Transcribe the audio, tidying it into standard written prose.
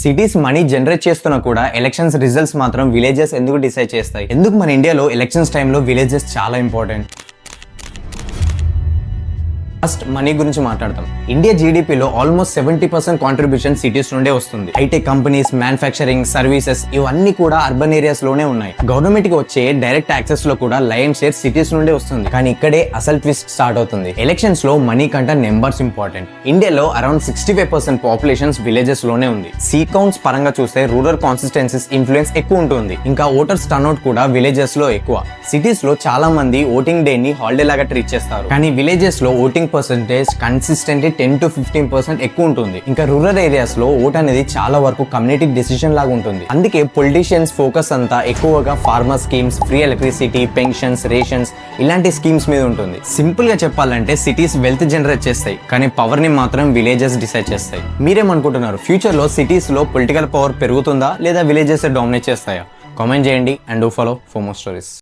Cities money generate చేస్తున్నా కూడా elections results మాత్రం విలేజెస్ ఎందుకు డిసైడ్ చేస్తాయి? ఎందుకు మన ఇండియాలో ఎలక్షన్స్ టైంలో విలేజెస్ చాలా ఇంపార్టెంట్? ఫస్ట్ మనీ గురించి మాట్లాడతాం. ఇండియా జీడిపిలో ఆల్మోస్ట్ 70% కాంట్రిబ్యూషన్ సిటీస్ నుండే వస్తుంది. హైటెక్ కంపెనీస్, మ్యానుఫ్యాక్చరింగ్, సర్వీసెస్ ఇవన్నీ కూడా అర్బన్ ఏరియాస్ లోనే ఉన్నాయి. గవర్నమెంట్ కి వచ్చే డైరెక్ట్ యాక్సెస్ లో కూడా లయన్ షేర్ సిటీస్ నుండే వస్తుంది. కానీ ఇక్కడే అసలు ట్విస్ట్ స్టార్ట్ అవుతుంది. ఎలక్షన్స్ లో మనీ కంటే నెంబర్స్ ఇంపార్టెంట్. ఇండియాలో అరౌండ్ 65% పాపులేషన్స్ విలేజెస్ లోనే ఉంది. సీట్ కౌంట్స్ పరంగా చూస్తే రూరల్ కాన్స్టిట్యుయెన్సీస్ ఇన్ఫ్లుయెన్స్ ఎక్కువ ఉంటుంది. ఇంకా ఓటర్స్ టర్న్అవుట్ కూడా విలేజెస్ లో ఎక్కువ. సిటీస్ లో చాలా మంది ఓటింగ్ డే ని హాలిడే లాగా ట్రీట్ చేస్తారు. కానీ విలేజెస్ లో ఓటింగ్ పర్సెంటేజ్ కన్సిస్టెంట్లీ 10 to 15% ఎక్కువ ఉంటుంది. ఇంకా రూరల్ ఏరియాస్ లో ఓట్ అనేది చాలా వరకు కమ్యూనిటీ డెసిషన్ లాగా ఉంటుంది. అందుకే పొలిటీషియన్స్ ఫోకస్ అంతా ఎక్కువగా farmer schemes, free electricity, pensions, rations ఇలాంటి స్కీమ్స్ మీద ఉంటుంది. సింపుల్ గా చెప్పాలంటే సిటీస్ వెల్త్ జనరేట్ చేస్తాయి, కానీ పవర్ ని మాత్రం విలేజెస్ డిసైడ్ చేస్తాయి. మీరేమనుకుంటున్నారు? ఫ్యూచర్ లో సిటీస్ లో పొలిటికల్ పవర్ పెరుగుతుందా లేదా విలేజెస్ డామినేట్ చేస్తాయా? కామెంట్ చేయండి and do follow for more stories.